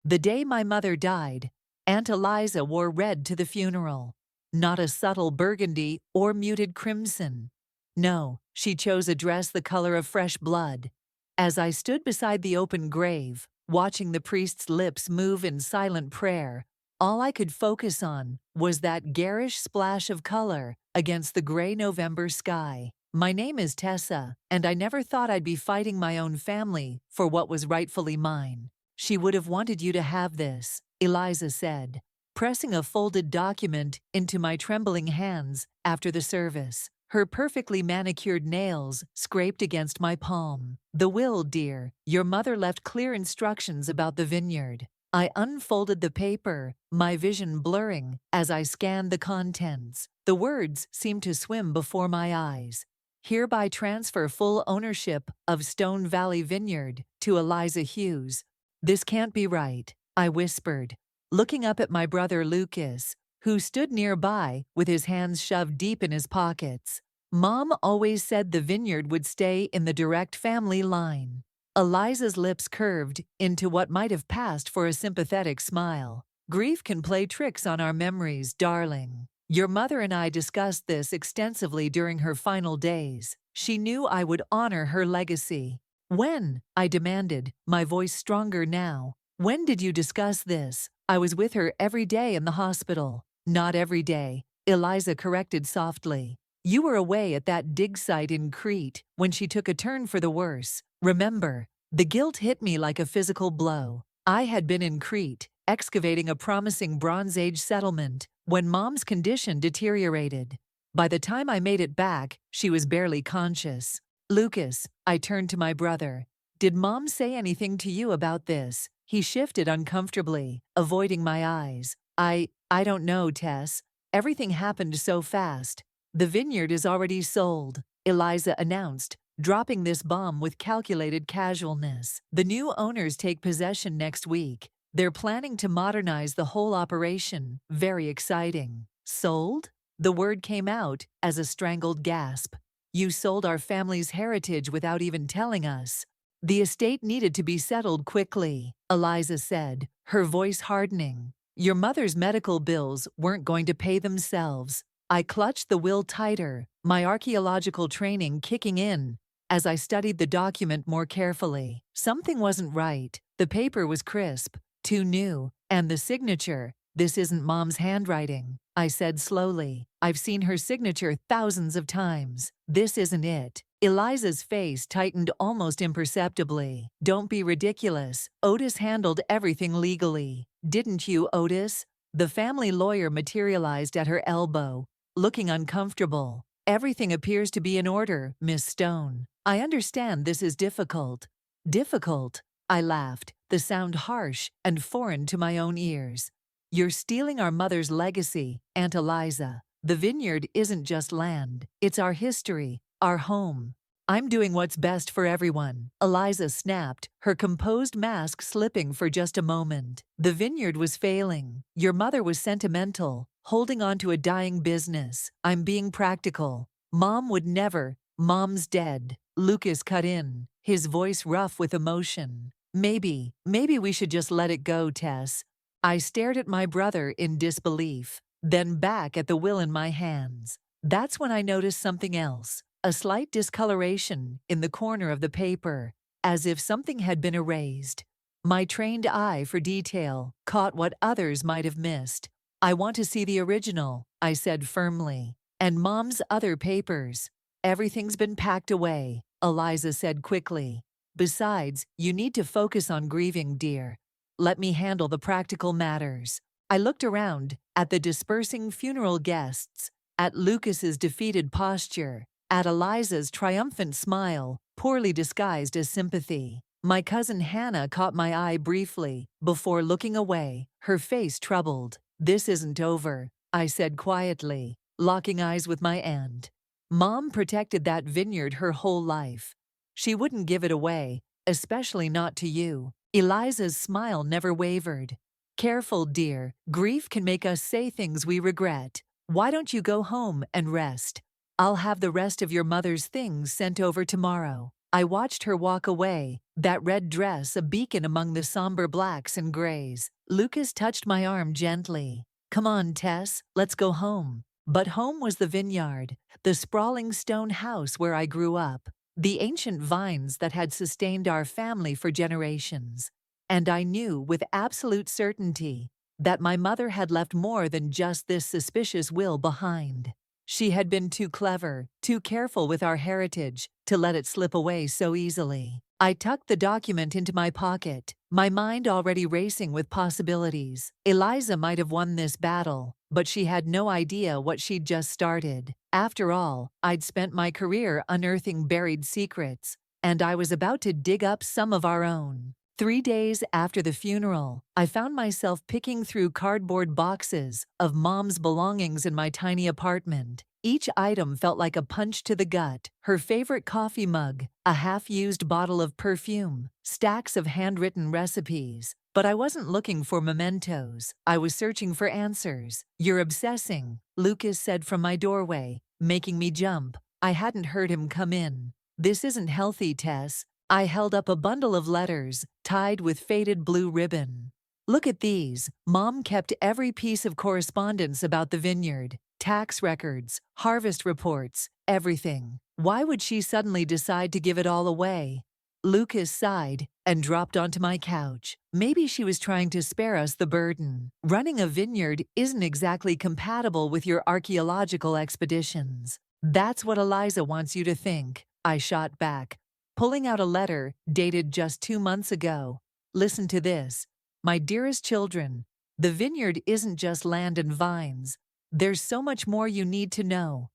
The day my mother died, Aunt Eliza wore red to the funeral. Not a subtle burgundy or muted crimson. No, she chose a dress the color of fresh blood. As I stood beside the open grave, watching the priest's lips move in silent prayer, all I could focus on was that garish splash of color against the gray November sky. My name is Tessa, and I never thought I'd be fighting my own family for what was rightfully mine. She would have wanted you to have this, Eliza said, pressing a folded document into my trembling hands after the service. Her perfectly manicured nails scraped against my palm. The will, dear. Your mother left clear instructions about the vineyard. I unfolded the paper, my vision blurring as I scanned the contents. The words seemed to swim before my eyes. Hereby transfer full ownership of Stone Valley Vineyard to Eliza Hughes. This can't be right, I whispered, looking up at my brother Lucas, who stood nearby with his hands shoved deep in his pockets. Mom always said the vineyard would stay in the direct family line. Eliza's lips curved into what might have passed for a sympathetic smile. Grief can play tricks on our memories, darling. Your mother and I discussed this extensively during her final days. She knew I would honor her legacy. When? I demanded, my voice stronger now. When did you discuss this? I was with her every day in the hospital. Not every day, Eliza corrected softly. You were away at that dig site in Crete when she took a turn for the worse. Remember, the guilt hit me like a physical blow. I had been in Crete, excavating a promising Bronze Age settlement, when Mom's condition deteriorated. By the time I made it back, she was barely conscious. Lucas, I turned to my brother. Did Mom say anything to you about this? He shifted uncomfortably, avoiding my eyes. I don't know, Tess. Everything happened so fast. The vineyard is already sold, Eliza announced, dropping this bomb with calculated casualness. The new owners take possession next week. They're planning to modernize the whole operation. Very exciting. Sold? The word came out as a strangled gasp. You sold our family's heritage without even telling us. The estate needed to be settled quickly, Eliza said, her voice hardening. Your mother's medical bills weren't going to pay themselves. I clutched the will tighter, my archaeological training kicking in as I studied the document more carefully. Something wasn't right. The paper was crisp, too new, and the signature. This isn't Mom's handwriting, I said slowly. I've seen her signature thousands of times. This isn't it. Eliza's face tightened almost imperceptibly. Don't be ridiculous. Otis handled everything legally. Didn't you, Otis? The family lawyer materialized at her elbow, looking uncomfortable. Everything appears to be in order, Miss Stone. I understand this is difficult. Difficult? I laughed, the sound harsh and foreign to my own ears. You're stealing our mother's legacy, Aunt Eliza. The vineyard isn't just land. It's our history, our home. I'm doing what's best for everyone, Eliza snapped, her composed mask slipping for just a moment. The vineyard was failing. Your mother was sentimental, holding on to a dying business. I'm being practical. Mom would never. Mom's dead. Lucas cut in, his voice rough with emotion. Maybe we should just let it go, Tess. I stared at my brother in disbelief, then back at the will in my hands. That's when I noticed something else, a slight discoloration in the corner of the paper, as if something had been erased. My trained eye for detail caught what others might have missed. I want to see the original, I said firmly. And Mom's other papers. Everything's been packed away, Eliza said quickly. Besides, you need to focus on grieving, dear. Let me handle the practical matters. I looked around at the dispersing funeral guests, at Lucas's defeated posture, at Eliza's triumphant smile, poorly disguised as sympathy. My cousin Hannah caught my eye briefly before looking away, her face troubled. This isn't over, I said quietly, locking eyes with my aunt. Mom protected that vineyard her whole life. She wouldn't give it away, especially not to you. Eliza's smile never wavered. Careful, dear. Grief can make us say things we regret. Why don't you go home and rest? I'll have the rest of your mother's things sent over tomorrow. I watched her walk away, that red dress a beacon among the somber blacks and grays. Lucas touched my arm gently. "Come on, Tess, let's go home." But home was the vineyard, the sprawling stone house where I grew up, the ancient vines that had sustained our family for generations. And I knew with absolute certainty that my mother had left more than just this suspicious will behind. She had been too clever, too careful with our heritage, to let it slip away so easily. I tucked the document into my pocket, my mind already racing with possibilities. Eliza might have won this battle, but she had no idea what she'd just started. After all, I'd spent my career unearthing buried secrets, and I was about to dig up some of our own. 3 days after the funeral, I found myself picking through cardboard boxes of Mom's belongings in my tiny apartment. Each item felt like a punch to the gut: her favorite coffee mug, a half-used bottle of perfume, stacks of handwritten recipes. But I wasn't looking for mementos. I was searching for answers. "You're obsessing," Lucas said from my doorway, making me jump. I hadn't heard him come in. "This isn't healthy, Tess." I held up a bundle of letters, tied with faded blue ribbon. "Look at these." Mom kept every piece of correspondence about the vineyard, tax records, harvest reports, everything. Why would she suddenly decide to give it all away? Lucas sighed and dropped onto my couch. Maybe she was trying to spare us the burden. Running a vineyard isn't exactly compatible with your archaeological expeditions. "That's what Eliza wants you to think," I shot back, pulling out a letter dated just 2 months ago. "Listen to this. My dearest children, the vineyard isn't just land and vines. There's so much more you need to know."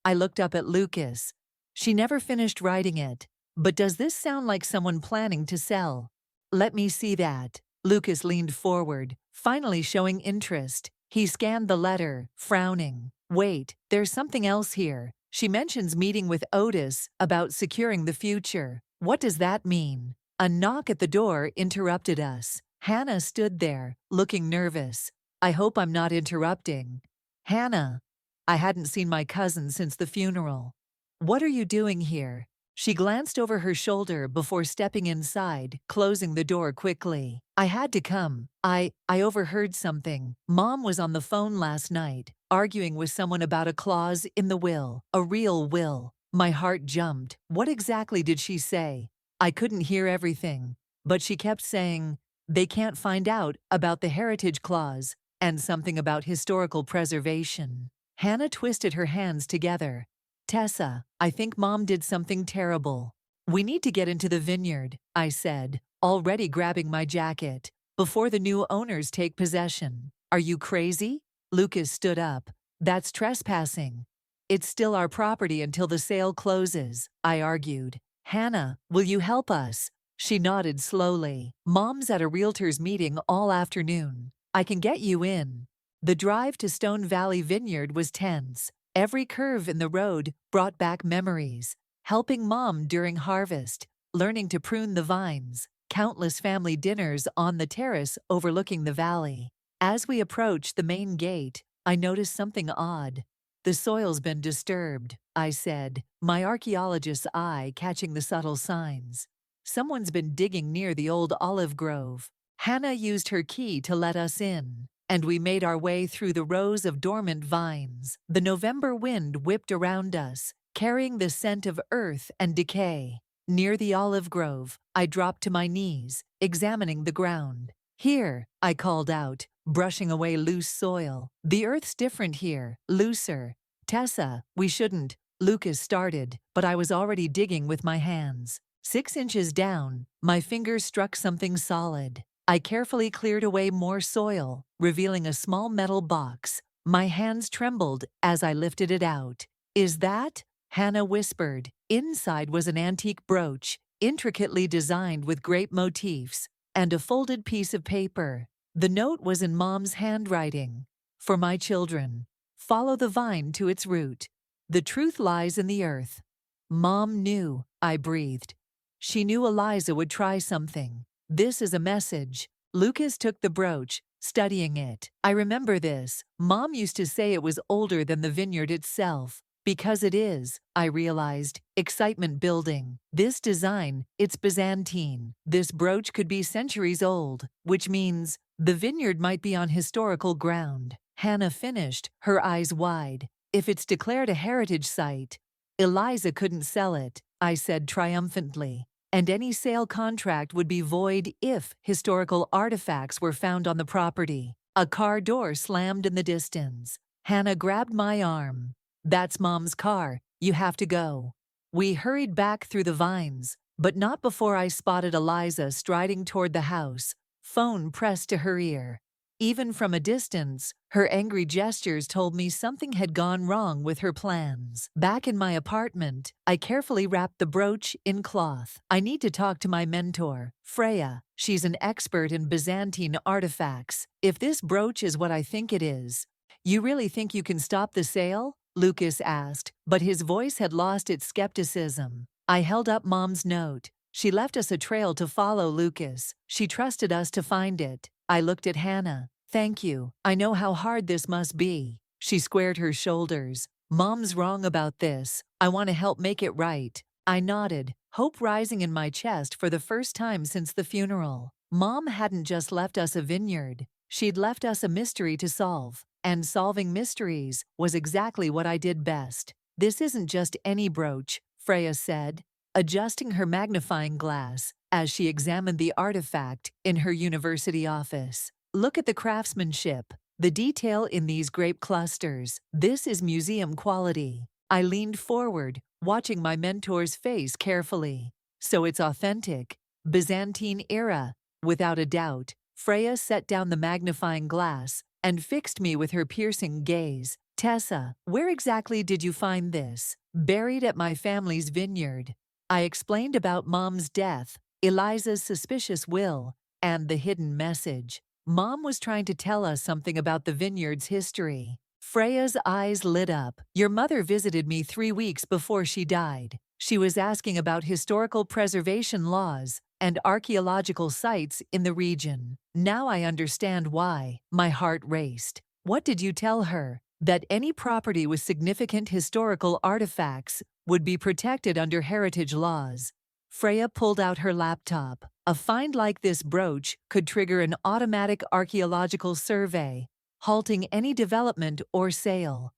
I looked up at Lucas. She never finished writing it. "But does this sound like someone planning to sell?" "Let me see that." Lucas leaned forward, finally showing interest. He scanned the letter, frowning. "Wait, there's something else here. She mentions meeting with Otis about securing the future. What does that mean?" A knock at the door interrupted us. Hannah stood there, looking nervous. "I hope I'm not interrupting." "Hannah." I hadn't seen my cousin since the funeral. "What are you doing here?" She glanced over her shoulder before stepping inside, closing the door quickly. "I had to come. I overheard something. Mom was on the phone last night, arguing with someone about a clause in the will, a real will." My heart jumped. What exactly did she say? I couldn't hear everything, but she kept saying, "They can't find out about the heritage clause," and something about historical preservation. Hannah twisted her hands together. "Tessa, I think Mom did something terrible. We need to get into the vineyard," I said, already grabbing my jacket, "before the new owners take possession." "Are you crazy?" Lucas stood up. "That's trespassing." "It's still our property until the sale closes," I argued. "Hannah, will you help us?" She nodded slowly. "Mom's at a realtors meeting all afternoon. I can get you in." The drive to Stone Valley Vineyard was tense. Every curve in the road brought back memories. Helping Mom during harvest, learning to prune the vines, countless family dinners on the terrace overlooking the valley. As we approached the main gate, I noticed something odd. "The soil's been disturbed," I said, my archaeologist's eye catching the subtle signs. "Someone's been digging near the old olive grove." Hannah used her key to let us in, and we made our way through the rows of dormant vines. The November wind whipped around us, carrying the scent of earth and decay. Near the olive grove, I dropped to my knees, examining the ground. "Here," I called out, brushing away loose soil. "The earth's different here, looser." "Tessa, we shouldn't," Lucas started, but I was already digging with my hands. 6 inches down, my fingers struck something solid. I carefully cleared away more soil, revealing a small metal box. My hands trembled as I lifted it out. "Is that?" Hannah whispered. Inside was an antique brooch, intricately designed with grape motifs, and a folded piece of paper. The note was in Mom's handwriting. "For my children. Follow the vine to its root. The truth lies in the earth." Mom knew, I breathed. She knew Eliza would try something. "This is a message." Lucas took the brooch, studying it. "I remember this. Mom used to say it was older than the vineyard itself. Because it is, I realized, excitement building. This design, it's Byzantine. This brooch could be centuries old, which means the vineyard might be on historical ground. Hannah finished, her eyes wide. If it's declared a heritage site, Eliza couldn't sell it, I said triumphantly. And any sale contract would be void if historical artifacts were found on the property. A car door slammed in the distance. Hannah grabbed my arm. "That's Mom's car. You have to go." We hurried back through the vines, but not before I spotted Eliza striding toward the house, phone pressed to her ear. Even from a distance, her angry gestures told me something had gone wrong with her plans. Back in my apartment, I carefully wrapped the brooch in cloth. I need to talk to my mentor, Freya. She's an expert in Byzantine artifacts. If this brooch is what I think it is, "You really think you can stop the sale?" Lucas asked, but his voice had lost its skepticism. I held up Mom's note. She left us a trail to follow, Lucas. She trusted us to find it. I looked at Hannah. "Thank you. I know how hard this must be." She squared her shoulders. "Mom's wrong about this. I want to help make it right." I nodded, hope rising in my chest for the first time since the funeral. Mom hadn't just left us a vineyard. She'd left us a mystery to solve. And solving mysteries was exactly what I did best. "This isn't just any brooch," Freya said, adjusting her magnifying glass as she examined the artifact in her university office. "Look at the craftsmanship, the detail in these grape clusters. This is museum quality." I leaned forward, watching my mentor's face carefully. "So it's authentic, Byzantine era, without a doubt." Freya set down the magnifying glass and fixed me with her piercing gaze. "Tessa, where exactly did you find this?" "Buried at my family's vineyard." I explained about Mom's death, Eliza's suspicious will, and the hidden message. Mom was trying to tell us something about the vineyard's history. Freya's eyes lit up. "Your mother visited me 3 weeks before she died. She was asking about historical preservation laws and archaeological sites in the region. Now I understand why." My heart raced. "What did you tell her?" "That any property with significant historical artifacts would be protected under heritage laws." Freya pulled out her laptop. "A find like this brooch could trigger an automatic archaeological survey, halting any development or sale."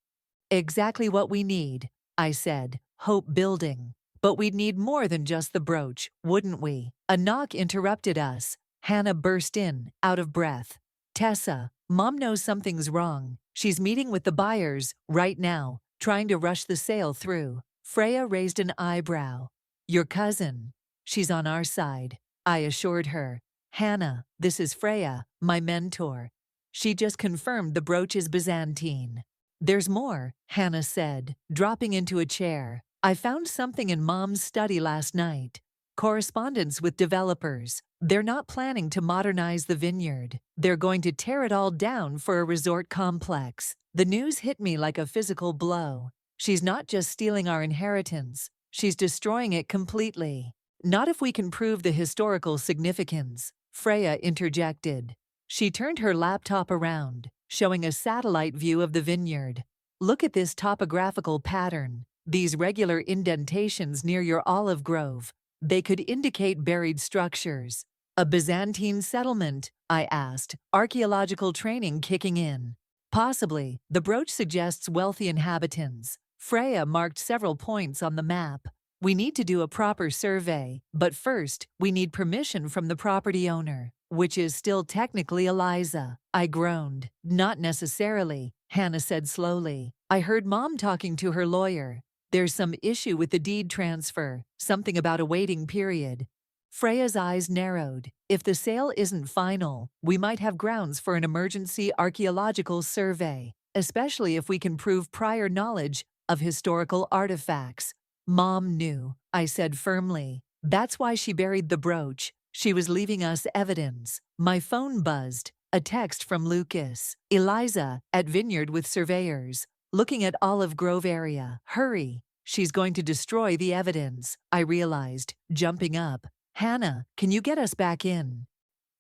"Exactly what we need," I said, hope building. "But we'd need more than just the brooch, wouldn't we?" A knock interrupted us. Hannah burst in, out of breath. "Tessa, Mom knows something's wrong. She's meeting with the buyers right now, trying to rush the sale through." Freya raised an eyebrow. "Your cousin. She's on our side," I assured her. "Hannah, this is Freya, my mentor. She just confirmed the brooch is Byzantine." "There's more," Hannah said, dropping into a chair. "I found something in Mom's study last night. Correspondence with developers. They're not planning to modernize the vineyard. They're going to tear it all down for a resort complex." The news hit me like a physical blow. She's not just stealing our inheritance, she's destroying it completely. "Not if we can prove the historical significance," Freya interjected. She turned her laptop around, showing a satellite view of the vineyard. "Look at this topographical pattern. These regular indentations near your olive grove. They could indicate buried structures." "A Byzantine settlement?" I asked, archaeological training kicking in. "Possibly. The brooch suggests wealthy inhabitants." Freya marked several points on the map. "We need to do a proper survey, but first, we need permission from the property owner, which is still technically Eliza." I groaned. "Not necessarily," Hannah said slowly. "I heard Mom talking to her lawyer. There's some issue with the deed transfer, something about a waiting period." Freya's eyes narrowed. "If the sale isn't final, we might have grounds for an emergency archaeological survey, especially if we can prove prior knowledge of historical artifacts." "Mom knew," I said firmly. "That's why she buried the brooch. She was leaving us evidence." My phone buzzed. A text from Lucas. "Eliza, at vineyard with surveyors. Looking at Olive Grove area. Hurry. She's going to destroy the evidence," I realized, jumping up. "Hannah, can you get us back in?"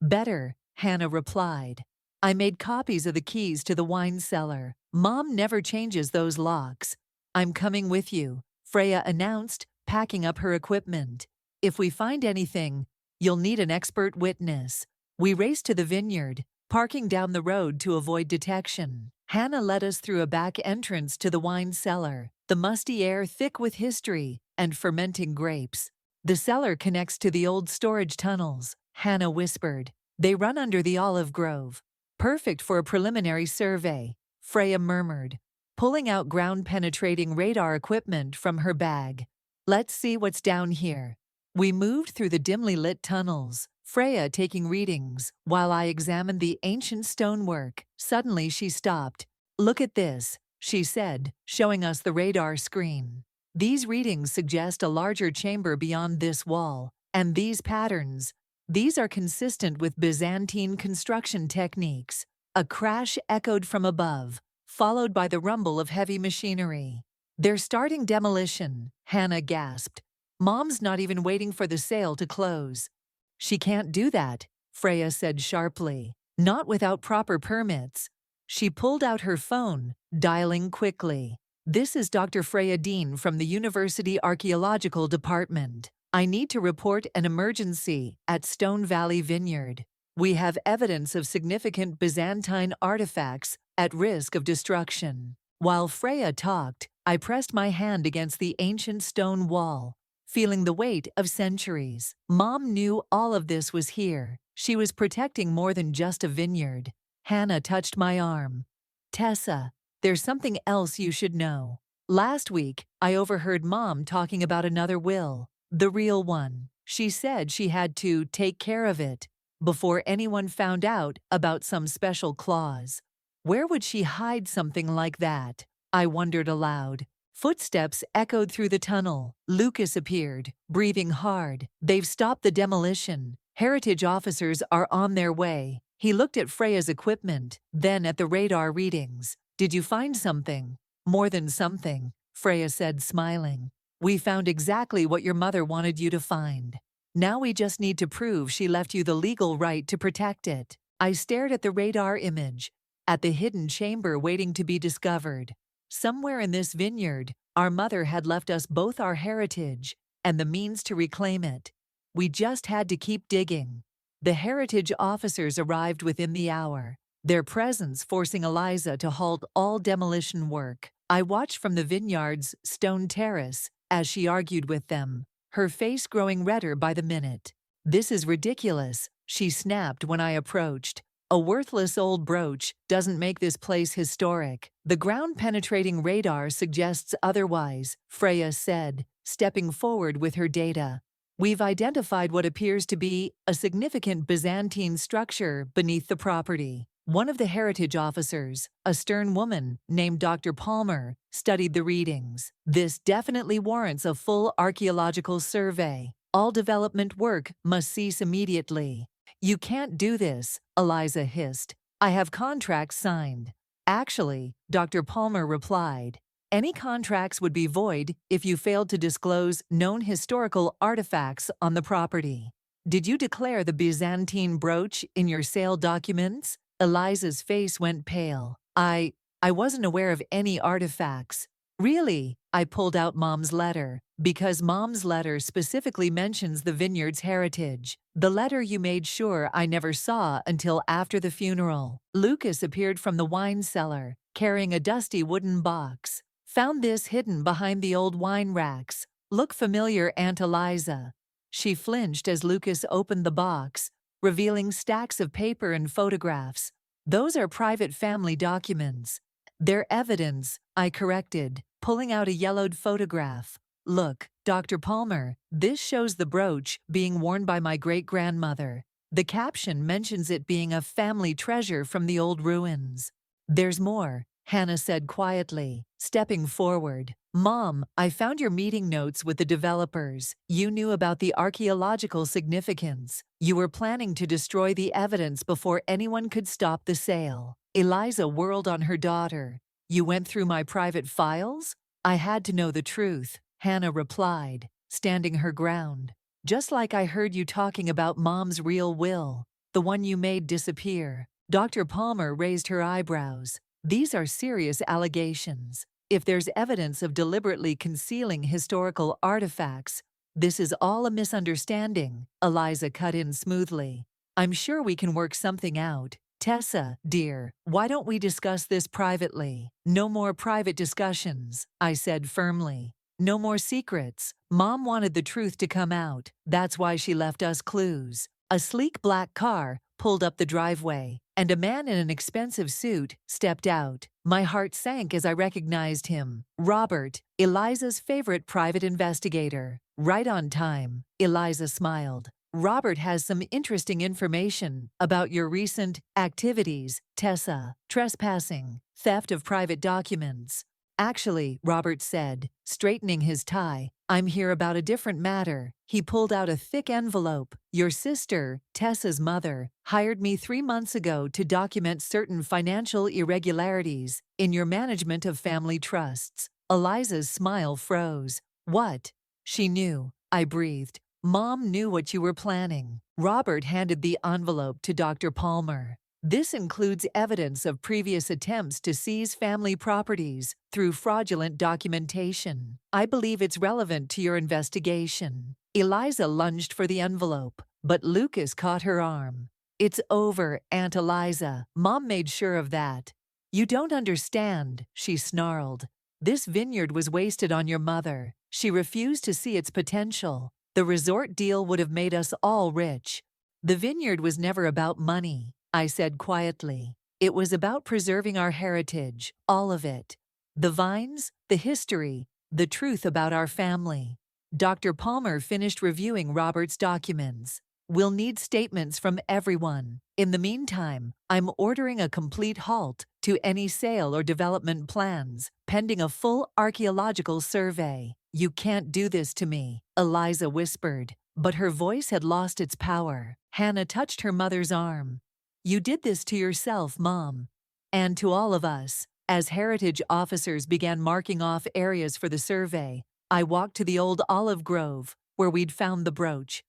"Better," Hannah replied. "I made copies of the keys to the wine cellar. Mom never changes those locks." I'm coming with you, Freya announced, packing up her equipment. If we find anything, you'll need an expert witness. We raced to the vineyard, parking down the road to avoid detection. Hannah led us through a back entrance to the wine cellar, the musty air thick with history and fermenting grapes. The cellar connects to the old storage tunnels, Hannah whispered. They run under the olive grove. Perfect for a preliminary survey, Freya murmured, pulling out ground-penetrating radar equipment from her bag. Let's see what's down here. We moved through the dimly lit tunnels, Freya taking readings, while I examined the ancient stonework. Suddenly she stopped. Look at this, she said, showing us the radar screen. These readings suggest a larger chamber beyond this wall, and these patterns, these are consistent with Byzantine construction techniques. A crash echoed from above, followed by the rumble of heavy machinery. They're starting demolition, Hannah gasped. Mom's not even waiting for the sale to close. She can't do that, Freya said sharply. Not without proper permits. She pulled out her phone, dialing quickly. This is Dr. Freya Dean from the University Archaeological Department. I need to report an emergency at Stone Valley Vineyard. We have evidence of significant Byzantine artifacts at risk of destruction. While Freya talked, I pressed my hand against the ancient stone wall, feeling the weight of centuries. Mom knew all of this was here. She was protecting more than just a vineyard. Hannah touched my arm. Tessa, there's something else you should know. Last week, I overheard Mom talking about another will, the real one. She said she had to take care of it before anyone found out about some special clause. Where would she hide something like that? I wondered aloud. Footsteps echoed through the tunnel. Lucas appeared, breathing hard. They've stopped the demolition. Heritage officers are on their way. He looked at Freya's equipment, then at the radar readings. Did you find something? More than something, Freya said, smiling. We found exactly what your mother wanted you to find. Now we just need to prove she left you the legal right to protect it. I stared at the radar image, at the hidden chamber waiting to be discovered. Somewhere in this vineyard, our mother had left us both our heritage and the means to reclaim it. We just had to keep digging. The heritage officers arrived within the hour, their presence forcing Eliza to halt all demolition work. I watched from the vineyard's stone terrace as she argued with them, her face growing redder by the minute. This is ridiculous, she snapped when I approached. A worthless old brooch doesn't make this place historic. The ground-penetrating radar suggests otherwise, Freya said, stepping forward with her data. We've identified what appears to be a significant Byzantine structure beneath the property. One of the heritage officers, a stern woman named Dr. Palmer, studied the readings. This definitely warrants a full archaeological survey. All development work must cease immediately. You can't do this, Eliza hissed. I have contracts signed. Actually, Dr. Palmer replied, any contracts would be void if you failed to disclose known historical artifacts on the property. Did you declare the Byzantine brooch in your sale documents? Eliza's face went pale. I wasn't aware of any artifacts. Really? I pulled out Mom's letter, because Mom's letter specifically mentions the vineyard's heritage. The letter you made sure I never saw until after the funeral. Lucas appeared from the wine cellar, carrying a dusty wooden box. Found this hidden behind the old wine racks. Look familiar, Aunt Eliza. She flinched as Lucas opened the box, revealing stacks of paper and photographs. Those are private family documents. They're evidence, I corrected, pulling out a yellowed photograph. Look, Dr. Palmer, this shows the brooch being worn by my great-grandmother. The caption mentions it being a family treasure from the old ruins. There's more, Hannah said quietly, stepping forward. Mom, I found your meeting notes with the developers. You knew about the archaeological significance. You were planning to destroy the evidence before anyone could stop the sale. Eliza whirled on her daughter. You went through my private files? I had to know the truth, Hannah replied, standing her ground. Just like I heard you talking about Mom's real will, the one you made disappear. Dr. Palmer raised her eyebrows. These are serious allegations. If there's evidence of deliberately concealing historical artifacts, this is all a misunderstanding, Eliza cut in smoothly. I'm sure we can work something out. Tessa, dear, why don't we discuss this privately? No more private discussions, I said firmly. No more secrets. Mom wanted the truth to come out. That's why she left us clues. A sleek black car pulled up the driveway, and a man in an expensive suit stepped out. My heart sank as I recognized him. Robert, Eliza's favorite private investigator. Right on time, Eliza smiled. Robert has some interesting information about your recent activities, Tessa. Trespassing, theft of private documents. Actually, Robert said, straightening his tie, I'm here about a different matter. He pulled out a thick envelope. Your sister, Tessa's mother, hired me 3 months ago to document certain financial irregularities in your management of family trusts. Eliza's smile froze. What? She knew. I breathed. Mom knew what you were planning. Robert handed the envelope to Dr. Palmer. This includes evidence of previous attempts to seize family properties through fraudulent documentation. I believe it's relevant to your investigation. Eliza lunged for the envelope, but Lucas caught her arm. It's over, Aunt Eliza. Mom made sure of that. You don't understand, she snarled. This vineyard was wasted on your mother. She refused to see its potential. The resort deal would have made us all rich. The vineyard was never about money, I said quietly. It was about preserving our heritage, all of it. The vines, the history, the truth about our family. Dr. Palmer finished reviewing Robert's documents. We'll need statements from everyone. In the meantime, I'm ordering a complete halt to any sale or development plans, pending a full archaeological survey. You can't do this to me, Eliza whispered, but her voice had lost its power. Hannah touched her mother's arm. You did this to yourself, Mom, and to all of us. As heritage officers began marking off areas for the survey, I walked to the old olive grove, where we'd found the brooch.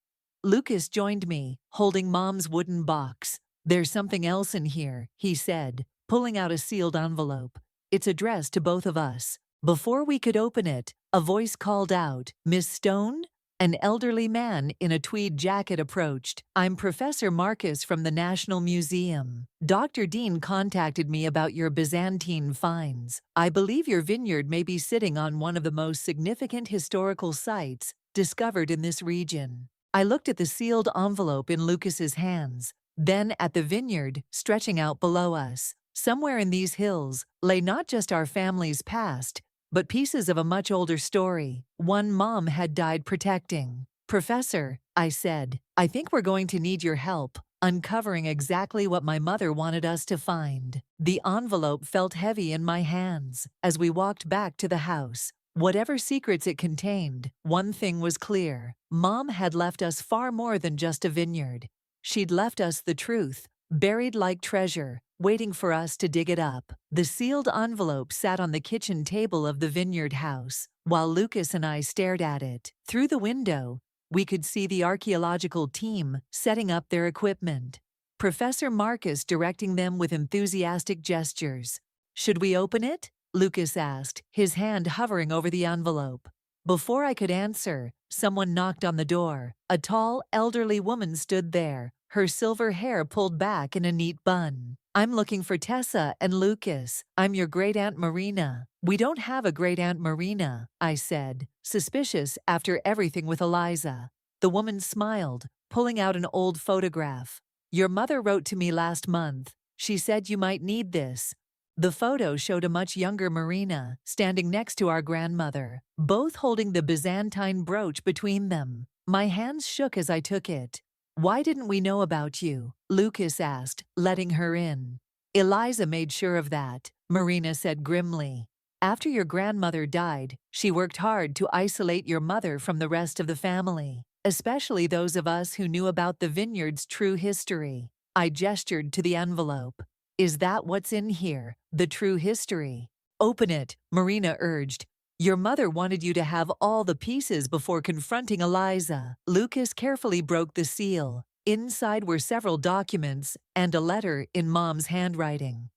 Lucas joined me, holding Mom's wooden box. There's something else in here, he said, pulling out a sealed envelope. It's addressed to both of us. Before we could open it, a voice called out, Miss Stone? An elderly man in a tweed jacket approached. I'm Professor Marcus from the National Museum. Dr. Dean contacted me about your Byzantine finds. I believe your vineyard may be sitting on one of the most significant historical sites discovered in this region. I looked at the sealed envelope in Lucas's hands, then at the vineyard stretching out below us. Somewhere in these hills lay not just our family's past, but pieces of a much older story, one Mom had died protecting. Professor, I said, I think we're going to need your help uncovering exactly what my mother wanted us to find. The envelope felt heavy in my hands as we walked back to the house. Whatever secrets it contained, one thing was clear. Mom had left us far more than just a vineyard. She'd left us the truth, buried like treasure, waiting for us to dig it up. The sealed envelope sat on the kitchen table of the vineyard house, while Lucas and I stared at it. Through the window, we could see the archaeological team setting up their equipment. Professor Marcus directing them with enthusiastic gestures. Should we open it? Lucas asked, his hand hovering over the envelope. Before I could answer, someone knocked on the door. A tall, elderly woman stood there, her silver hair pulled back in a neat bun. I'm looking for Tessa and Lucas. I'm your great-aunt Marina. We don't have a great-aunt Marina, I said, suspicious after everything with Eliza. The woman smiled, pulling out an old photograph. Your mother wrote to me last month. She said you might need this. The photo showed a much younger Marina standing next to our grandmother, both holding the Byzantine brooch between them. My hands shook as I took it. Why didn't we know about you? Lucas asked, letting her in. Eliza made sure of that, Marina said grimly. After your grandmother died, she worked hard to isolate your mother from the rest of the family, especially those of us who knew about the vineyard's true history. I gestured to the envelope. Is that what's in here, the true history? Open it, Marina urged. Your mother wanted you to have all the pieces before confronting Eliza. Lucas carefully broke the seal. Inside were several documents and a letter in Mom's handwriting.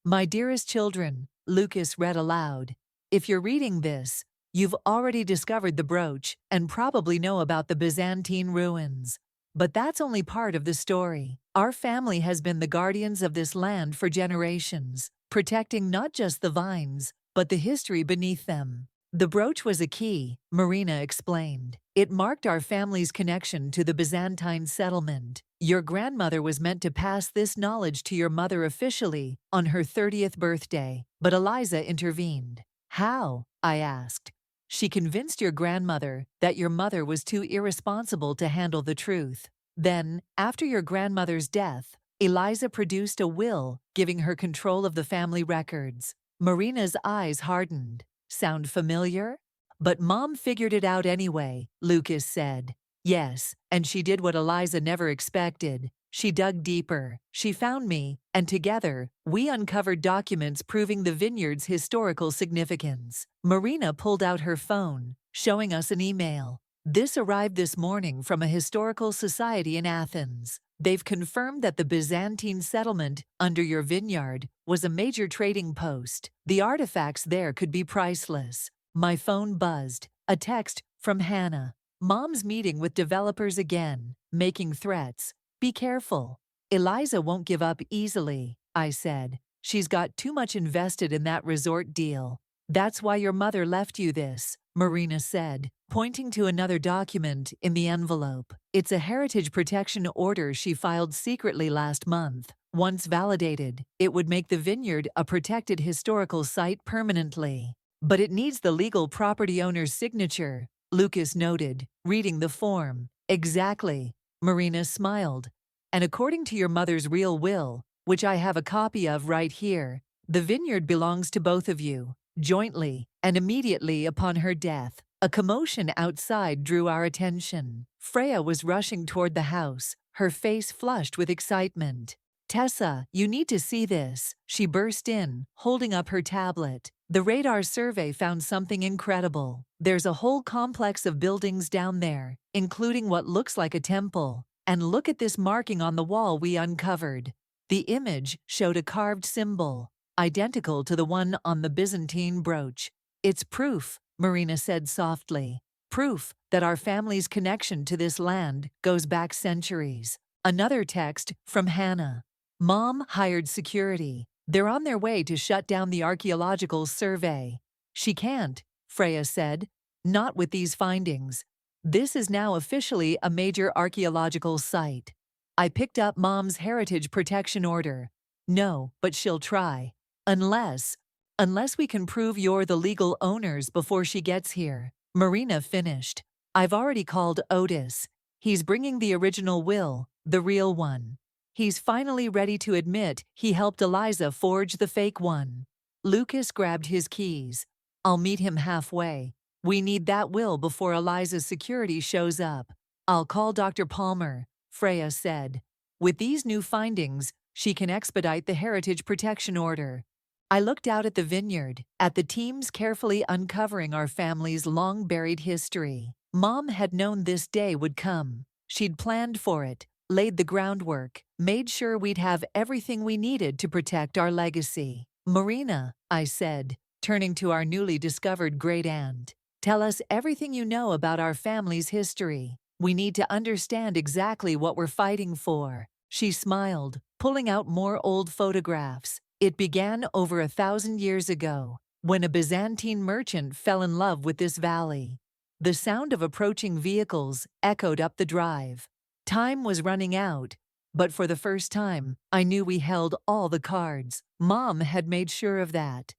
My dearest children, Lucas read aloud. If you're reading this, you've already discovered the brooch and probably know about the Byzantine ruins. But that's only part of the story. Our family has been the guardians of this land for generations, protecting not just the vines, but the history beneath them. The brooch was a key, Marina explained. It marked our family's connection to the Byzantine settlement. Your grandmother was meant to pass this knowledge to your mother officially on her 30th birthday, but Eliza intervened. How? I asked. She convinced your grandmother that your mother was too irresponsible to handle the truth. Then, after your grandmother's death, Eliza produced a will giving her control of the family records. Marina's eyes hardened. Sound familiar? But Mom figured it out anyway, Lucas said. Yes, and she did what Eliza never expected. She dug deeper. She found me, and together, we uncovered documents proving the vineyard's historical significance. Marina pulled out her phone, showing us an email. This arrived this morning from a historical society in Athens. They've confirmed that the Byzantine settlement under your vineyard was a major trading post. The artifacts there could be priceless. My phone buzzed. A text from Hannah. Mom's meeting with developers again, making threats. Be careful. Eliza won't give up easily, I said. She's got too much invested in that resort deal. That's why your mother left you this, Marina said, pointing to another document in the envelope. It's a heritage protection order she filed secretly last month. Once validated, it would make the vineyard a protected historical site permanently. But it needs the legal property owner's signature, Lucas noted, reading the form. Exactly. Marina smiled. And according to your mother's real will, which I have a copy of right here, the vineyard belongs to both of you, jointly, and immediately upon her death. A commotion outside drew our attention. Freya was rushing toward the house, her face flushed with excitement. Tessa, you need to see this, she burst in, holding up her tablet. The radar survey found something incredible. There's a whole complex of buildings down there, including what looks like a temple. And look at this marking on the wall we uncovered. The image showed a carved symbol, identical to the one on the Byzantine brooch. It's proof, Marina said softly. Proof that our family's connection to this land goes back centuries. Another text from Hannah. Mom hired security. They're on their way to shut down the archaeological survey. She can't, Freya said. Not with these findings. This is now officially a major archaeological site. I picked up Mom's heritage protection order. No, but she'll try. Unless we can prove you're the legal owners before she gets here. Marina finished. I've already called Otis. He's bringing the original will, the real one. He's finally ready to admit he helped Eliza forge the fake one. Lucas grabbed his keys. I'll meet him halfway. We need that will before Eliza's security shows up. I'll call Dr. Palmer, Freya said. With these new findings, she can expedite the heritage protection order. I looked out at the vineyard, at the teams carefully uncovering our family's long-buried history. Mom had known this day would come. She'd planned for it, laid the groundwork, made sure we'd have everything we needed to protect our legacy. Marina, I said, turning to our newly discovered great-aunt. Tell us everything you know about our family's history. We need to understand exactly what we're fighting for. She smiled, pulling out more old photographs. It began over 1,000 years ago, when a Byzantine merchant fell in love with this valley. The sound of approaching vehicles echoed up the drive. Time was running out, but for the first time, I knew we held all the cards. Mom had made sure of that.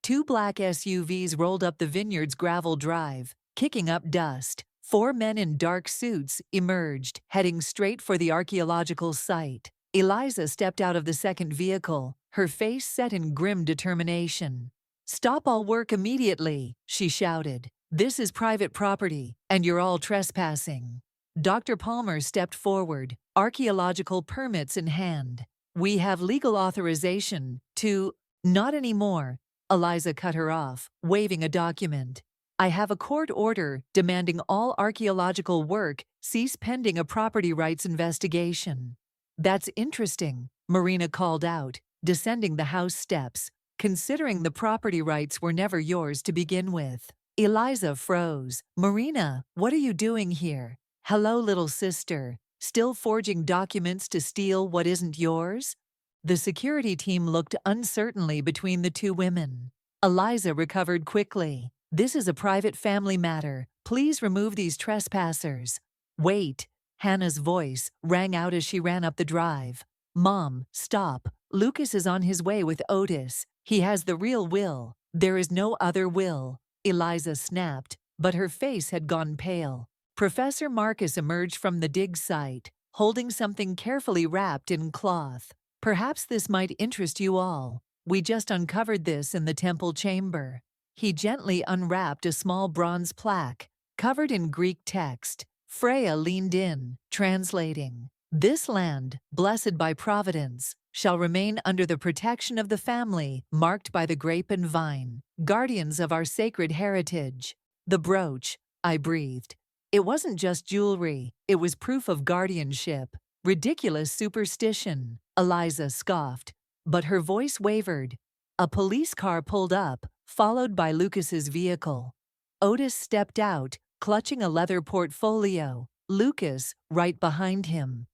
2 black SUVs rolled up the vineyard's gravel drive, kicking up dust. 4 men in dark suits emerged, heading straight for the archaeological site. Eliza stepped out of the second vehicle, her face set in grim determination. Stop all work immediately, she shouted. This is private property, and you're all trespassing. Dr. Palmer stepped forward, archaeological permits in hand. We have legal authorization to— Not anymore. Eliza cut her off, waving a document. I have a court order demanding all archaeological work cease pending a property rights investigation. That's interesting, Marina called out, descending the house steps. considering the property rights were never yours to begin with. Eliza froze. Marina, what are you doing here? Hello, little sister. Still forging documents to steal what isn't yours? The security team looked uncertainly between the two women. Eliza recovered quickly. This is a private family matter. Please remove these trespassers. Wait. Hannah's voice rang out as she ran up the drive. Mom, stop. Lucas is on his way with Otis. He has the real will. There is no other will. Eliza snapped, but her face had gone pale. Professor Marcus emerged from the dig site, holding something carefully wrapped in cloth. Perhaps this might interest you all. We just uncovered this in the temple chamber. He gently unwrapped a small bronze plaque, covered in Greek text. Freya leaned in, translating. This land, blessed by providence, shall remain under the protection of the family, marked by the grape and vine, guardians of our sacred heritage. The brooch, I breathed. It wasn't just jewelry, it was proof of guardianship. Ridiculous superstition, Eliza scoffed, but her voice wavered. A police car pulled up, followed by Lucas's vehicle. Otis stepped out, clutching a leather portfolio, Lucas right behind him.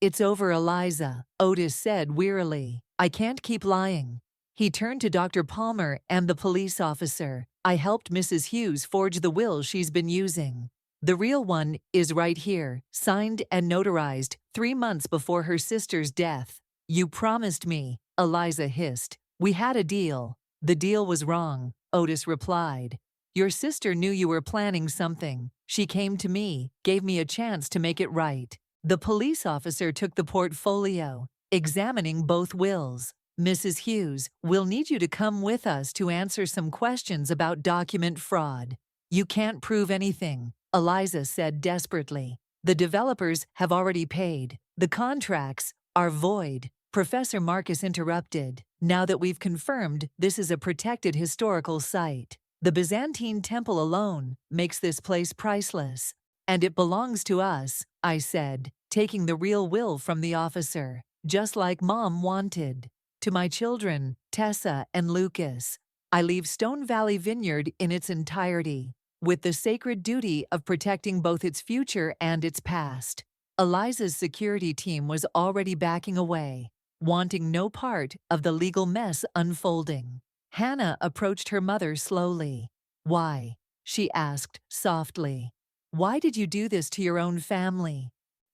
It's over, Eliza, Otis said wearily. I can't keep lying. He turned to Dr. Palmer and the police officer. I helped Mrs. Hughes forge the will she's been using. The real one is right here, signed and notarized 3 months before her sister's death. You promised me, Eliza hissed. We had a deal. The deal was wrong, Otis replied. Your sister knew you were planning something. She came to me, gave me a chance to make it right. The police officer took the portfolio, examining both wills. Mrs. Hughes, we'll need you to come with us to answer some questions about document fraud. You can't prove anything, Eliza said desperately. The developers have already paid. The contracts are void. Professor Marcus interrupted. Now that we've confirmed this is a protected historical site, the Byzantine temple alone makes this place priceless. And it belongs to us, I said, taking the real will from the officer, just like Mom wanted. To my children, Tessa and Lucas, I leave Stone Valley Vineyard in its entirety, with the sacred duty of protecting both its future and its past. Eliza's security team was already backing away, wanting no part of the legal mess unfolding. Hannah approached her mother slowly. Why? She asked softly. Why did you do this to your own family?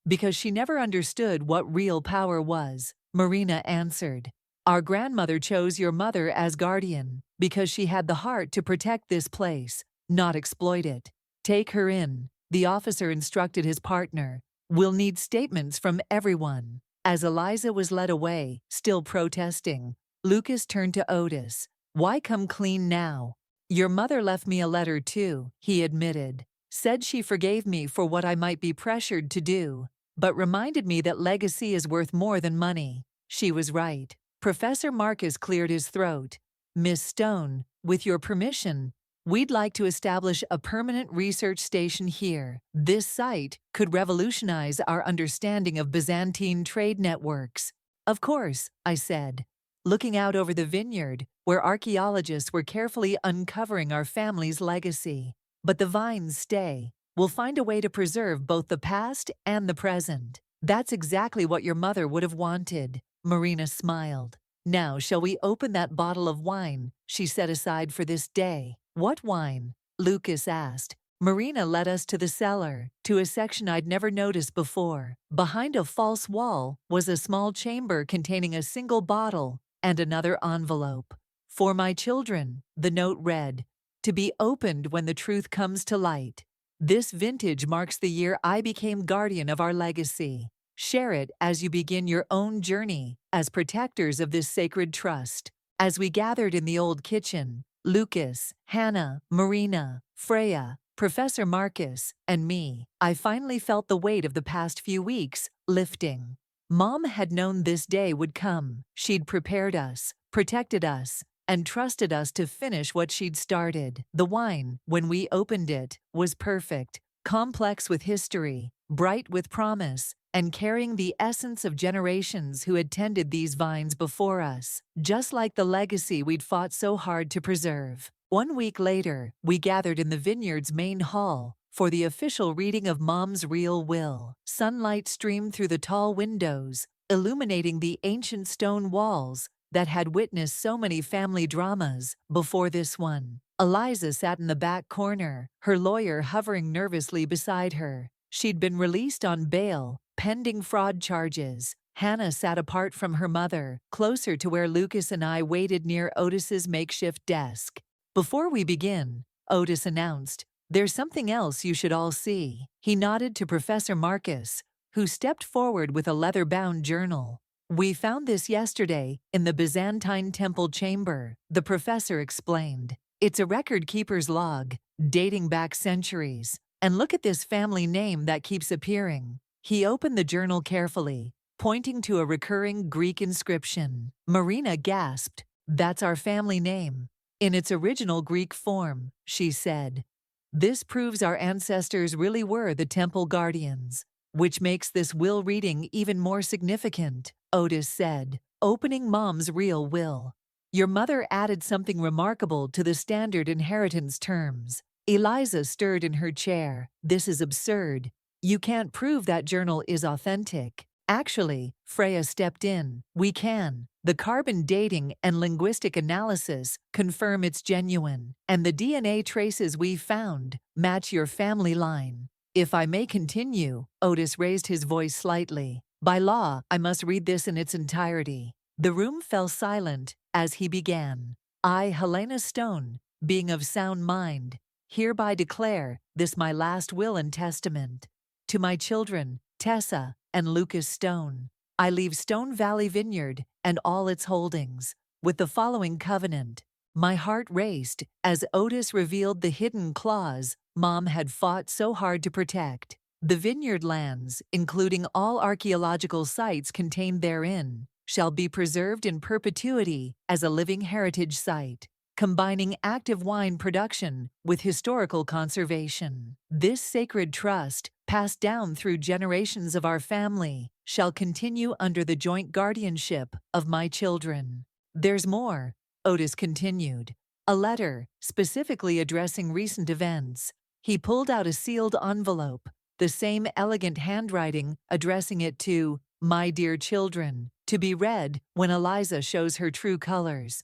Because she never understood what real power was, Marina answered. Our grandmother chose your mother as guardian because she had the heart to protect this place, not exploit it. Take her in, the officer instructed his partner. We'll need statements from everyone. As Eliza was led away, still protesting, Lucas turned to Otis. Why come clean now? Your mother left me a letter too, he admitted. Said she forgave me for what I might be pressured to do, but reminded me that legacy is worth more than money. She was right. Professor Marcus cleared his throat. Miss Stone, with your permission, we'd like to establish a permanent research station here. This site could revolutionize our understanding of Byzantine trade networks. Of course, I said, looking out over the vineyard, where archaeologists were carefully uncovering our family's legacy. But the vines stay. We'll find a way to preserve both the past and the present. That's exactly what your mother would have wanted. Marina smiled. Now, shall we open that bottle of wine she set aside for this day? What wine? Lucas asked. Marina led us to the cellar, to a section I'd never noticed before. Behind a false wall was a small chamber containing a single bottle and another envelope. For my children, the note read, to be opened when the truth comes to light. This vintage marks the year I became guardian of our legacy. Share it as you begin your own journey as protectors of this sacred trust. As we gathered in the old kitchen, Lucas, Hannah, Marina, Freya, Professor Marcus, and me, I finally felt the weight of the past few weeks lifting. Mom had known this day would come. She'd prepared us, protected us, and trusted us to finish what she'd started. The wine, when we opened it, was perfect, complex with history, bright with promise, and carrying the essence of generations who had tended these vines before us, just like the legacy we'd fought so hard to preserve. 1 week later, we gathered in the vineyard's main hall for the official reading of Mom's real will. Sunlight streamed through the tall windows, illuminating the ancient stone walls that had witnessed so many family dramas before this one. Eliza sat in the back corner, her lawyer hovering nervously beside her. She'd been released on bail, pending fraud charges. Hannah sat apart from her mother, closer to where Lucas and I waited near Otis's makeshift desk. Before we begin, Otis announced, "There's something else you should all see." He nodded to Professor Marcus, who stepped forward with a leather-bound journal. "We found this yesterday in the Byzantine temple chamber," the professor explained. "It's a record-keeper's log, dating back centuries. And look at this family name that keeps appearing." He opened the journal carefully, pointing to a recurring Greek inscription. Marina gasped. "That's our family name, in its original Greek form," she said. "This proves our ancestors really were the temple guardians, which makes this will reading even more significant," Otis said, opening Mom's real will. "Your mother added something remarkable to the standard inheritance terms." Eliza stirred in her chair. "This is absurd. You can't prove that journal is authentic." "Actually," Freya stepped in, "we can. The carbon dating and linguistic analysis confirm it's genuine, and the DNA traces we found match your family line." "If I may continue," Otis raised his voice slightly. "By law, I must read this in its entirety." The room fell silent as he began. "I, Helena Stone, being of sound mind, hereby declare this my last will and testament. To my children, Tessa and Lucas Stone, I leave Stone Valley Vineyard and all its holdings, with the following covenant." My heart raced as Otis revealed the hidden clause Mom had fought so hard to protect. "The vineyard lands, including all archaeological sites contained therein, shall be preserved in perpetuity as a living heritage site, combining active wine production with historical conservation. This sacred trust, passed down through generations of our family, shall continue under the joint guardianship of my children." "There's more," Otis continued. "A letter, specifically addressing recent events." He pulled out a sealed envelope, the same elegant handwriting addressing it to "My dear children," to be read when Eliza shows her true colors.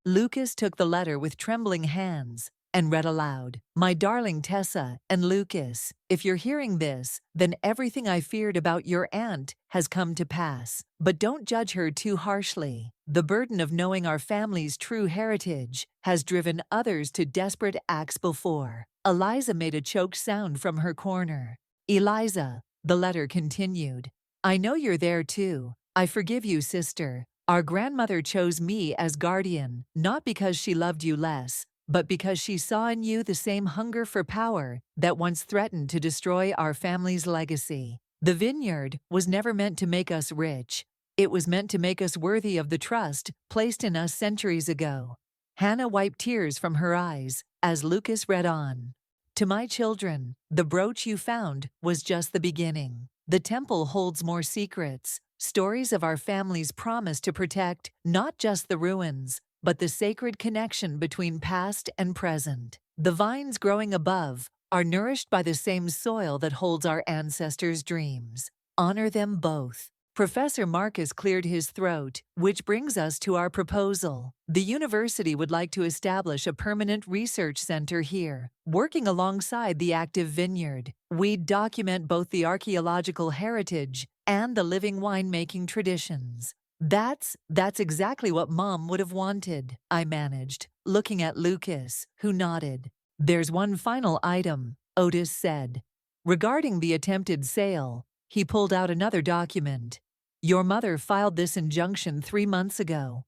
Lucas took the letter with trembling hands and read aloud. "My darling Tessa and Lucas, if you're hearing this, then everything I feared about your aunt has come to pass. But don't judge her too harshly. The burden of knowing our family's true heritage has driven others to desperate acts before." Eliza made a choked sound from her corner. "Eliza," the letter continued, "I know you're there too. I forgive you, sister. Our grandmother chose me as guardian, not because she loved you less, but because she saw in you the same hunger for power that once threatened to destroy our family's legacy. The vineyard was never meant to make us rich. It was meant to make us worthy of the trust placed in us centuries ago." Hannah wiped tears from her eyes as Lucas read on. "To my children, the brooch you found was just the beginning. The temple holds more secrets, stories of our family's promise to protect not just the ruins, but the sacred connection between past and present. The vines growing above are nourished by the same soil that holds our ancestors' dreams. Honor them both." Professor Marcus cleared his throat, "Which brings us to our proposal. The university would like to establish a permanent research center here, working alongside the active vineyard. We'd document both the archaeological heritage and the living winemaking traditions." That's exactly what Mom would have wanted," I managed, looking at Lucas, who nodded. "There's one final item," Otis said. Regarding the attempted sale, he pulled out another document. "Your mother filed this injunction 3 months ago.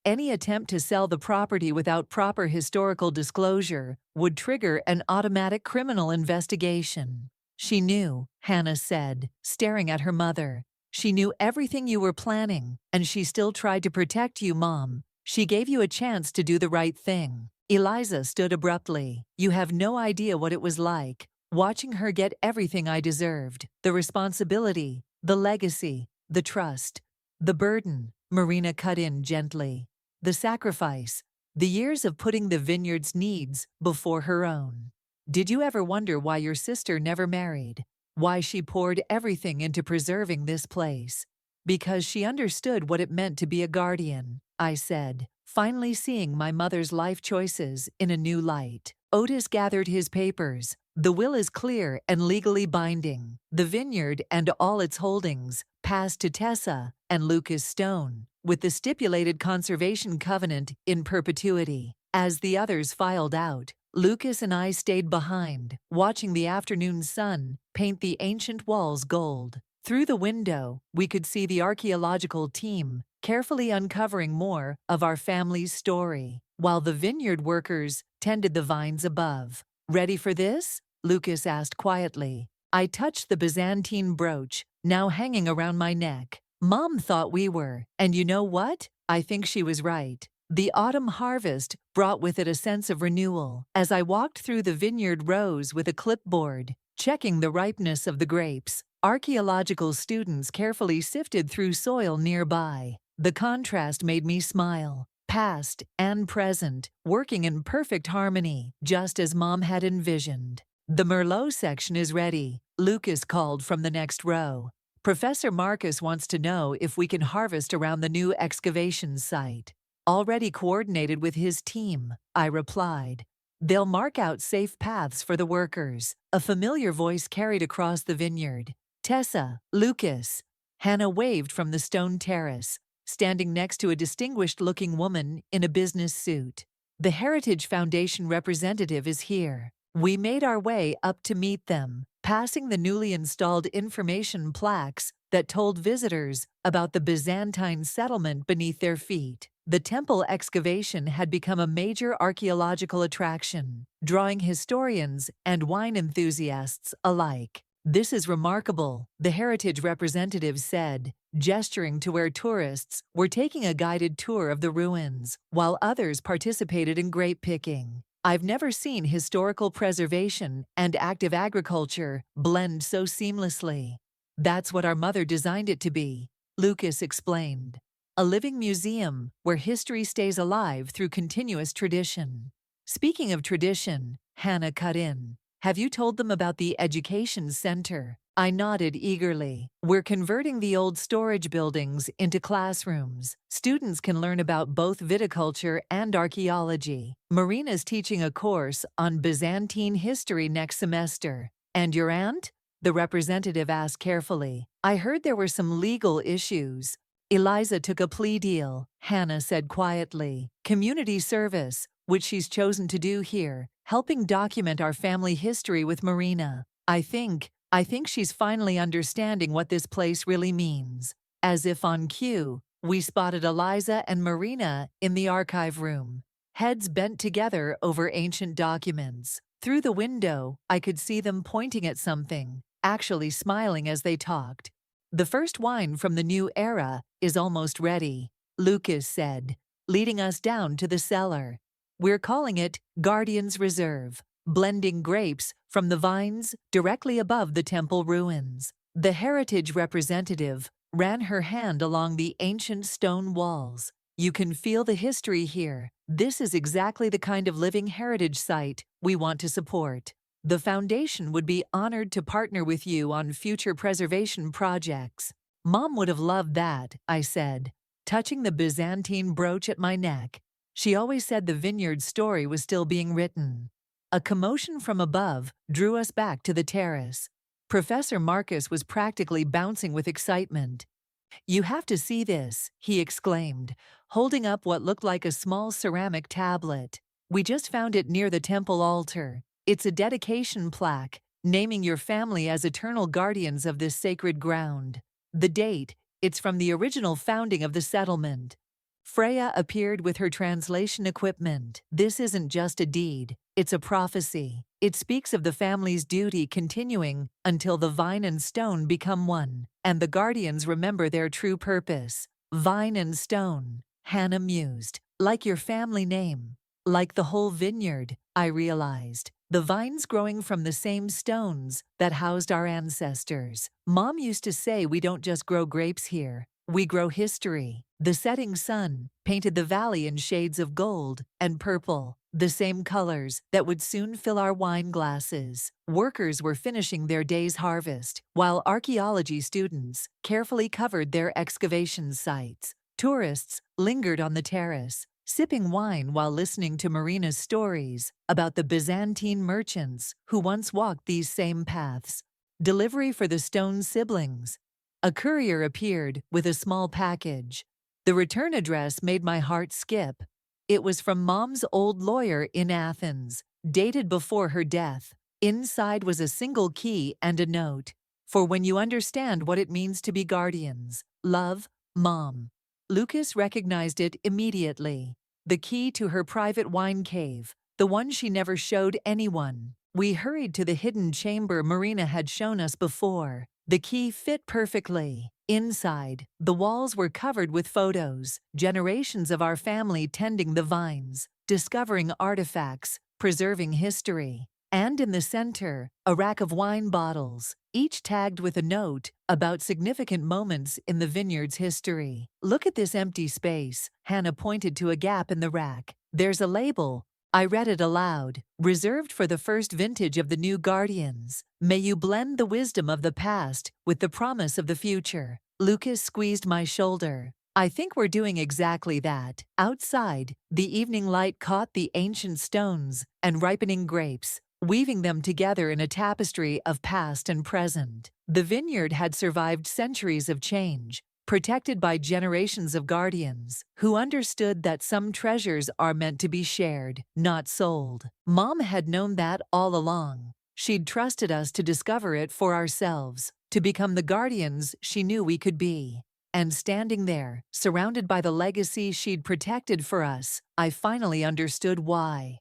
Any attempt to sell the property without proper historical disclosure would trigger an automatic criminal investigation." "She knew," Hannah said, staring at her mother. "She knew everything you were planning, and she still tried to protect you, Mom. She gave you a chance to do the right thing." Eliza stood abruptly. "You have no idea what it was like, watching her get everything I deserved. The responsibility, The legacy, the trust, the burden, Marina cut in gently. The sacrifice, the years of putting the vineyard's needs before her own. Did you ever wonder why your sister never married? Why she poured everything into preserving this place? Because she understood what it meant to be a guardian, I said, finally seeing my mother's life choices in a new light. Otis gathered his papers. The will is clear and legally binding. The vineyard and all its holdings passed to Tessa and Lucas Stone, with the stipulated conservation covenant in perpetuity. As the others filed out, Lucas and I stayed behind, watching the afternoon sun paint the ancient walls gold. Through the window, we could see the archaeological team carefully uncovering more of our family's story, while the vineyard workers tended the vines above. "Ready for this?" Lucas asked quietly. I touched the Byzantine brooch, now hanging around my neck. Mom thought we were, and you know what? I think she was right. The autumn harvest brought with it a sense of renewal. As I walked through the vineyard rows with a clipboard, checking the ripeness of the grapes, archaeological students carefully sifted through soil nearby. The contrast made me smile. Past and present, working in perfect harmony, just as Mom had envisioned. "The Merlot section is ready," Lucas called from the next row. "Professor Marcus wants to know if we can harvest around the new excavation site." "Already coordinated with his team," I replied. "They'll mark out safe paths for the workers." A familiar voice carried across the vineyard. "Tessa, Lucas." Hannah waved from the stone terrace, standing next to a distinguished-looking woman in a business suit. "The Heritage Foundation representative is here." We made our way up to meet them, passing the newly installed information plaques that told visitors about the Byzantine settlement beneath their feet. The temple excavation had become a major archaeological attraction, drawing historians and wine enthusiasts alike. "This is remarkable," the heritage representative said, gesturing to where tourists were taking a guided tour of the ruins, while others participated in grape picking. "I've never seen historical preservation and active agriculture blend so seamlessly." "That's what our mother designed it to be," Lucas explained. "A living museum where history stays alive through continuous tradition." "Speaking of tradition," Hannah cut in, "have you told them about the education center?" I nodded eagerly. "We're converting the old storage buildings into classrooms. Students can learn about both viticulture and archaeology. Marina's teaching a course on Byzantine history next semester." "And your aunt?" the representative asked carefully. "I heard there were some legal issues." "Eliza took a plea deal," Hannah said quietly. "Community service, which she's chosen to do here, helping document our family history with Marina. I think she's finally understanding what this place really means." As if on cue, we spotted Eliza and Marina in the archive room, heads bent together over ancient documents. Through the window, I could see them pointing at something, actually smiling as they talked. "The first wine from the new era is almost ready," Lucas said, leading us down to the cellar. "We're calling it Guardian's Reserve, blending grapes from the vines directly above the temple ruins." The heritage representative ran her hand along the ancient stone walls. "You can feel the history here. This is exactly the kind of living heritage site we want to support. The foundation would be honored to partner with you on future preservation projects." "Mom would have loved that," I said, touching the Byzantine brooch at my neck. She always said the vineyard story was still being written. A commotion from above drew us back to the terrace. Professor Marcus was practically bouncing with excitement. "You have to see this," he exclaimed, holding up what looked like a small ceramic tablet. "We just found it near the temple altar. It's a dedication plaque, naming your family as eternal guardians of this sacred ground. The date, it's from the original founding of the settlement." Freya appeared with her translation equipment. "This isn't just a deed, it's a prophecy. It speaks of the family's duty continuing until the vine and stone become one, and the guardians remember their true purpose." "Vine and stone," Hannah mused. "Like your family name. Like the whole vineyard," I realized. the vines growing from the same stones that housed our ancestors. Mom used to say we don't just grow grapes here, we grow history. The setting sun painted the valley in shades of gold and purple, the same colors that would soon fill our wine glasses. Workers were finishing their day's harvest, while archaeology students carefully covered their excavation sites. Tourists lingered on the terrace, sipping wine while listening to Marina's stories about the Byzantine merchants who once walked these same paths. Delivery for the Stone siblings. A courier appeared with a small package. The return address made my heart skip. It was from Mom's old lawyer in Athens, dated before her death. Inside was a single key and a note. For when you understand what it means to be guardians. Love, Mom. Lucas recognized it immediately. The key to her private wine cave, the one she never showed anyone. We hurried to the hidden chamber Marina had shown us before. The key fit perfectly. Inside, the walls were covered with photos, generations of our family tending the vines, discovering artifacts, preserving history. And in the center, a rack of wine bottles, each tagged with a note about significant moments in the vineyard's history. Look at this empty space. Hannah pointed to a gap in the rack. There's a label. I read it aloud. Reserved for the first vintage of the new guardians. May you blend the wisdom of the past with the promise of the future. Lucas squeezed my shoulder. I think we're doing exactly that. Outside, the evening light caught the ancient stones and ripening grapes, weaving them together in a tapestry of past and present. The vineyard had survived centuries of change, protected by generations of guardians who understood that some treasures are meant to be shared, not sold. Mom had known that all along. She'd trusted us to discover it for ourselves, to become the guardians she knew we could be. And standing there, surrounded by the legacy she'd protected for us, I finally understood why.